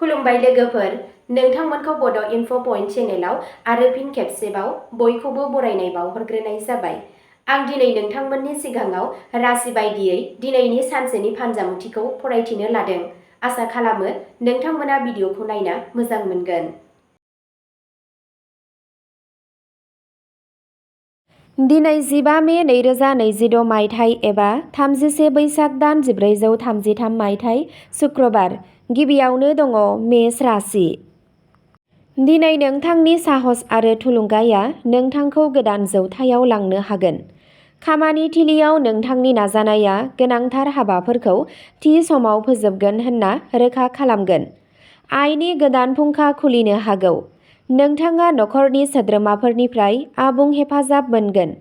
खुलुमबाय लोगोफोर, नोंथांमोनखौ बड' इनफ' पइन्ट चेनेलाव आरो फिन खेबसेबाव बयखौबो बरायनाय बावहरग्रोनाय जाबाय। आं दिनै नोंथांमोननि सिगाङाव राशि बायदियै दिनैनि सानसेनि फानजामुथिखौ फरायथिनो लादों। आसा खालामो नोंथांमोना भिडिअखौ नायना मोजां मोनगोन। दिनै 15 मे 2026 मायथाइ एबा 31 बैसाग दान 1433 मायथाइ शुक्रबार। गिबियावनो दङ मेष राशि। दिनै नोंथांनि साहस आरो थुलुंगाया नोंथांखौ गोदान जौथायाव लांनो हागोन। खामानि थिलियाव नोंथांनि नाजानाया गोनांथार हाबाफोरखौ थि समाव फोजोबगोन होनना रोखा खालामगोन। आयनि गोदान फुंखा खुलिनो हागौ। नोंथाङा नखरनि सोद्रोमाफोरनिफ्राय आबुं हेफाजाब मोनगोन।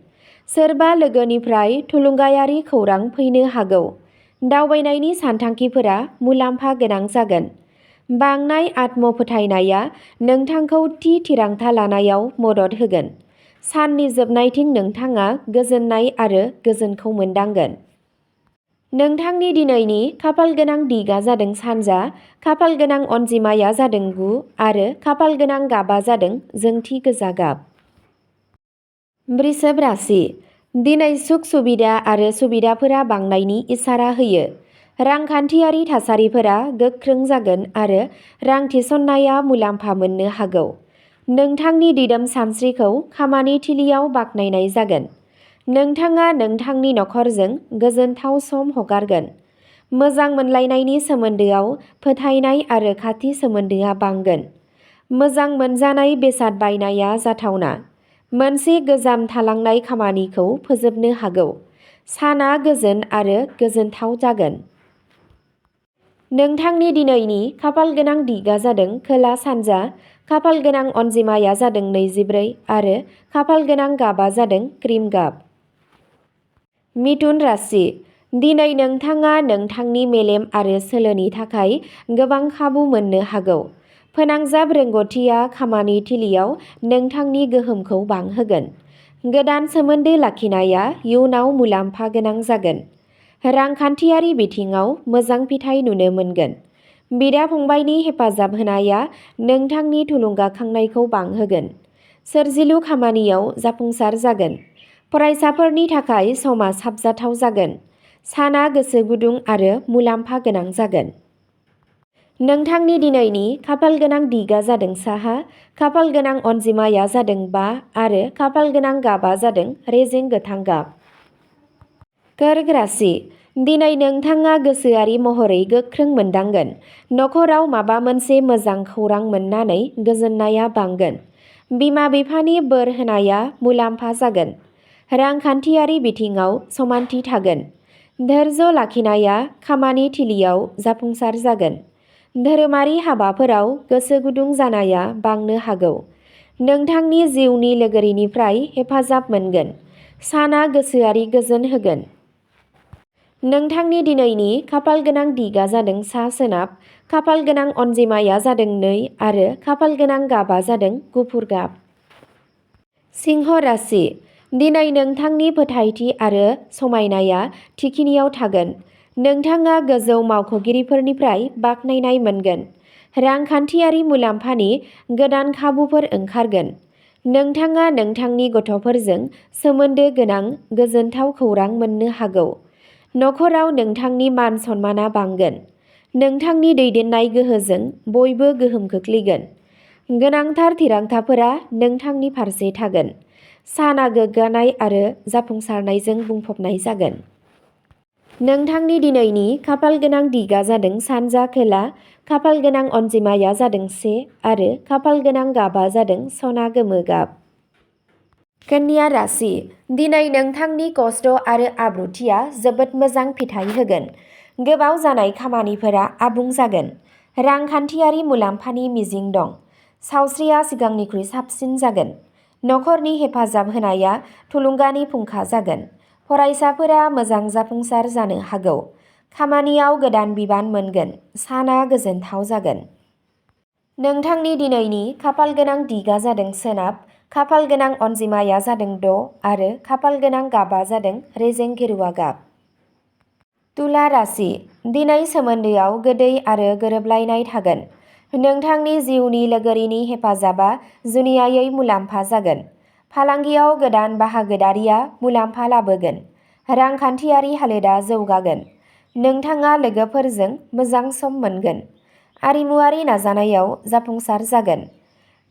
सोरबा लोगोनिफ्राय थुलुंगायारि खौरां फैनो हागौ। दावबायनायनि सानथांखिफोरा मुलाम्फा गोनां जागोन। बांनाय आत्म-फोथायनाया नोंथांखौ थि थिरांथा लानायाव मदद होगोन। साननि जोबनायथिं नोंथाङा गोजोननाय आरो गोजोनखौ मोनदांगोन। नोंथांनि दिनैनि खाफालगोनां दिगा जादों सानजा, खाफालगोनां अनजिमाया जादों 9 आरो खाफालगोनां गाबा जादों जोंथि गोजा गाब। वृषभ राशि। दिनै सुख सुबिदा आरो सुबिदाफोरा बांनायनि इसारा होयो। रांखान्थियारि थासारिफोरा गोख्रों जागोन आरो रां थिसननाया मुलाम्फा मोननो हागौ। नोंथांनि दिदोम सानस्रिखौ खामानि थिलियाव बाख्नायनाय जागोन। नोंथाङा नोंथांनि नखरजों गोजोनथाव सम हगारगोन। मोजां मोनलायनायनि सोमोन्दोआव फोथायनाय आरो खाथि सोमोन्दोआ बांगोन। मोजां मोनजानाय बेसाद बायनाया जाथावना। मोनसे गोजाम थालांनाय खामानिखौ फोजोबनो हागौ। साना गोजोन आरो गोजोनथाव जागोन। नोंथांनि दिनैनि खाफालगोनां दिगा जादों खोला सानजा, खाफालगोनां अनजिमाया जादों 24 आरो खाफालगोनां गाबा जादों क्रिम गाब। मिथुन राशि। दिनै नोंथाङा नोंथांनि मेलेम आरो सोलोनि थाखाय गोबां खाबु मोननो हागौ। फोनांजाब रोंग'थिया खामानि थिलियाव नोंथांनि गोहोमखौ बांहोगोन। गोदान सोमोन्दो लाखिनाया इयुनाव मुलाम्फा गोनां जागोन। रांखान्थियारि बिथिङाव मोजां फिथाय नुनो मोनगोन। बिदा-फंबायनि हेफाजाब होनाया नोंथांनि थुलुंगाखांनायखौ बांहोगोन। सोरजिलु खामानियाव जाफुंसार जागोन। फरायसाफोरनि थाखाय समा साबजाथाव जागोन। साना गोसो गुदुं आरो मुलाम्फा गोनां जागोन। नोंथांनि दिनैनि खाफालगोनां दिगा जादों साहा, खाफालगोनां अनजिमाया जादों 5 आरो खाफालगोनां गाबा जादों रेजें गोथां गाब। कर्क राशि। दिनै नोंथाङा गोसोआरि महरै गोख्रों मोनदांगोन। नखराव माबा मोनसे मोजां खौरां मोननानै गोजोननाया बांगोन। बिमा-बिफानि बोर होनाया मुलाम्फा जागोन। रांखान्थियारि बिथिङाव समानथि थागोन। धोर्ज लाखिनाया खामानि थिलियाव जाफुंसार जागोन। धोरोमारि हाबाफोराव गोसो गुदुं जानाया बांनो हागौ। नोंथांनि जिउनि लोगोरिनिफ्राय हेफाजाब मोनगोन। साना गोसोआरि गोजोन होगोन। नोंथांनि दिनैनि खाफालगोनां दिगा जादों सा-सोनाब, खाफालगोनां अनजिमाया जादों 2 आरो खाफालगोनां गाबा जादों गुफुर गाब। सिंह राशि। दिनै नोंथांनि फोथायथि आरो समायनाया थिखिनियाव थागोन। नोंथाङा गोजौ मावख'गिरिफोरनिफ्राय बाख्नायनाय मोनगोन। रांखान्थियारि मुलाम्फानि गोदान खाबुफोर ओंखारगोन। नोंथाङा नोंथांनि गथ'फोरजों सोमोन्दो गोनां गोजोनथाव खौरां मोननो हागौ। नखराव नोंथांनि मान-सन्माना बांगोन। नोंथांनि दैदेननाय गोहोजों बयबो गोहोम खोख्लैगोन। गोनांथार थिरांथाफोरा नोंथांनि फारसे थागोन। साना गोग्गानाय आरो जाफुंसारनायजों बुंफबनाय जागोन। नोंथांनि दिनैनि खाफालगोनां दिगा जादों सानजा खोला, खाफालगोनां अनजिमाया जादों 1 आरो खाफालगोनां गाबा जादों सना गोमो गाब। कन्या राशि। दिनै नोंथांनि कष्ट आरो आब्रुथिया जोबोद मोजां फिथाय होगोन। गोबाव जानाय खामानिफोरा आबुं जागोन। रांखान्थियारि मुलाम्फानि मिजिं दं। सावस्रिया सिगांनिख्रुइ साबसिन जागोन। नखरनि हेफाजाब होनाया थुलुंगानि फुंखा जागोन। फरायसाफोरा मोजां जाफुंसार जानो हागौ। खामानियाव गोदान बिबान मोनगोन। साना गोजोनथाव जागोन। नोंथांनि दिनैनि खाफालगोनां दिगा जादों सोनाब, खाफालगोनां अनजिमाया जादों 6 आरो खाफालगोनां गाबा जादों रेजें गेरुवा गाब। तुला राशि। दिनै सोमोन्दोआव गोदै आरो गोरोबलायनाय थागोन। नोंथांनि जिउनि लोगोरिनि हेफाजाबा जुनियायै मुलाम्फा जागोन। फालांगियाव गोदान बाहागोदारिया मुलाम्फा लाबोगोन। रांखान्थियारि हालोदा जौगागोन। नोंथाङा लोगोफोरजों मोजां सम मोनगोन। आरिमुआरि नाजानायाव जाफुंसार जागोन।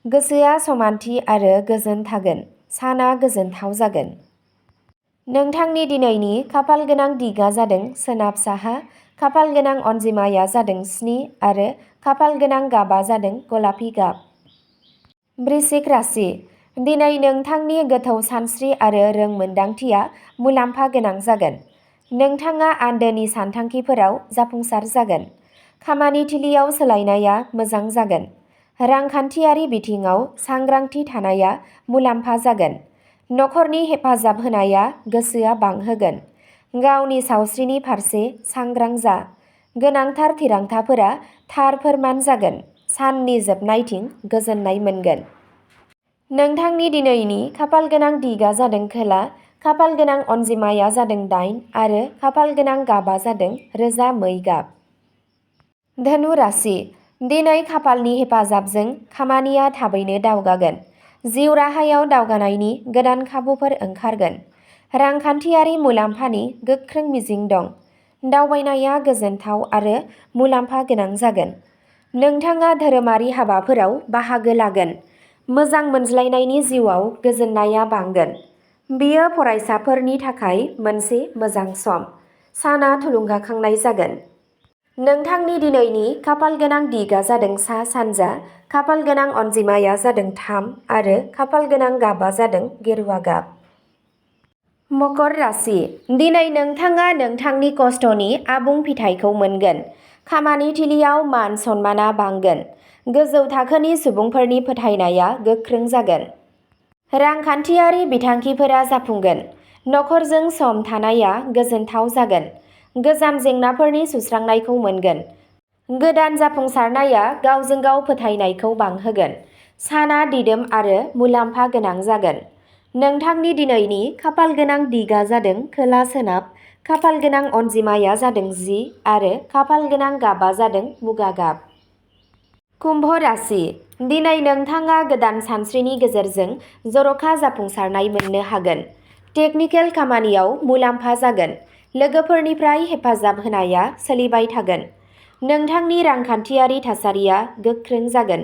गोसोआ समानथि आरो गोजोन थागोन। साना गोजोनथाव जागोन। नोंथांनि दिनैनि खाफाल गोनां दिगा जादों सोनाब साहा, खाफाल गोनां अनजिमाया जादों 7 आरो खाफाल गोनां गाबा जादों गलापि गाब। वृश्चिक राशि। दिनै नोंथांनि गोथौ सानस्रि आरो रोंमोनदांथिया मुलाम्फा गोनां जागोन। नोंथाङा आन्दोनि सानथांखिफोराव जाफुंसार जागोन। खामानि थिलियाव सोलायनाया मोजां जागोन। रांखान्थियारि बिथिङाव सांग्रांथि थानाया मुलाम्फा जागोन। नखरनि हेफाजाब होनाया गोसोआ बांहोगोन। गावनि सावस्रिनि फारसे सांग्रां जा। गोनांथार थिरांथाफोरा थार फोरमान जागोन। साननि जोबनायथिं गोजोननाय मोनगोन। नोंथांनि दिनैनि खाफाल गोनां दिगा जादों खोला, खाफाल गोनां अनजिमाया जादों 8 आरो खाफाल गोनां गाबा जादों रोजा मै गाब। धनु राशि। दिनै खाफालनि हेफाजाबजों खामानिया थाबैनो दावगागोन। जिउ राहायाव दावगानायनि गोदान खाबुफोर ओंखारगोन। रांखान्थियारि मुलाम्फानि गोख्रों मिजिं दं। दावबायनाया गोजोनथाव आरो मुलाम्फा गोनां जागोन। नोंथाङा धोरोमारि हाबाफोराव बाहागो लागोन। मोजां मोनज्लायनायनि जिउआव गोजोननाया बांगोन। बेयो फरायसाफोरनि थाखाय मोनसे मोजां सम। साना थुलुंगाखांनाय जागोन। नोंथांनि दिनैनि खाफाल गोनां दिगा जादों सा-सानजा, खाफाल गोनां अनजिमाया जादों 3 आरो खाफाल गोनां गाबा जादों गेरुआ गाब। मकर राशि। दिनै नोंथाङा नोंथांनि खस्थ'नि आबुं फिथाइखौ मोनगोन। खामानि थिलियाव मान सन्माना बांगोन। गोजौ थाखोनि सुबुंफोरनि फोथायनाया गोख्रों जागोन। रांखान्थियारि बिथांखिफोरा जाफुंगोन। नखरजों सम थानाया गोजोनथाव जागोन। गोजाम जेंनाफोरनि सुस्रांनायखौ मोनगोन। गोदान जाफुंसारनाया गावजों गाव फोथायनायखौ बांहोगोन। साना दिदोम आरो मुलाम्फा गोनां जागोन। नोंथांनि दिनैनि खाफाल गोनां दिगा जादों खोला-सोनाब, खाफाल गोनां अनजिमाया जादों 10 आरो खाफाल गोनां गाबा जादों मुगा गाब। कुम्भ राशि। दिनै नोंथाङा गोदान सानस्रिनि गेजेरजों जर'खा जाफुंसारनाय मोननो हागोन। टेकनिकेल खामानियाव मुलाम्फा जागोन। लोगोफोरनिफ्राय हेफाजाब होनाया सोलिबाय थागोन। नोंथांनि रांखान्थियारि थासारिया गोख्रों जागोन।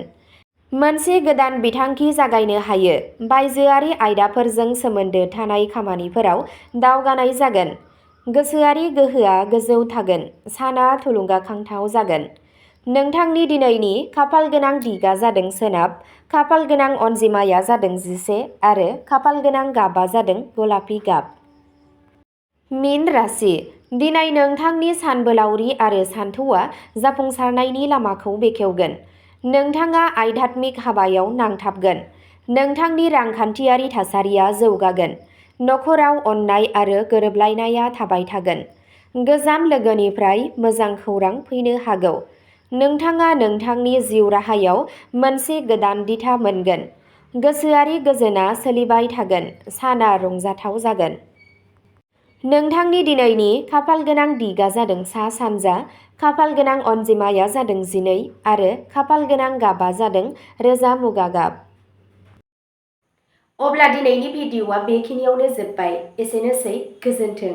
मोनसे गोदान बिथांखि जागायनो हायो। बायजोआरि आयदाफोरजों सोमोन्दो थानाय खामानिफोराव दावगानाय जागोन। गोसोआरि गोहोआ गोजौ थागोन। साना थुलुंगाखांथाव जागोन। नोंथांनि दिनैनि खाफाल गोनां दिगा जादों सोनाब, खाफाल गोनां अनजिमाया जादों 11 आरो खाफाल गोनां गाबा जादों गलापि गाब। मीन राशि। दिनै नोंथांनि सानबोलावरि आरो सानथौआ जाफुंसारनायनि लामाखौ बेखेवगोन। नोंथाङा आध्यात्मिक हाबायाव नांथाबगोन। नोंथांनि रांखान्थियारि थासारिया जौगागोन। नखराव अननाय आरो गोरोबलायनाया थाबाय थागोन। गोजाम लोगोनिफ्राय मोजां खौरां फैनो हागौ। नोंथाङा नोंथांनि जिउ राहायाव मोनसे गोदान दिथा मोनगोन। गोसोआरि गोजोनआ सोलिबाय थागोन। साना रंजाथाव जागोन। नोंथांनि दिनैनि खाफाल गोनां दिगा जादों सा-सानजा, खाफाल गोनां अनजिमाया जादों 12 आरो खाफाल गोनां गाबा जादों रोजा मुगा गाब। अब्ला दिनैनि भिडिअ'आ बेखिनियावनो जोब्बाय। एसेनोसै, गोजोन्थों।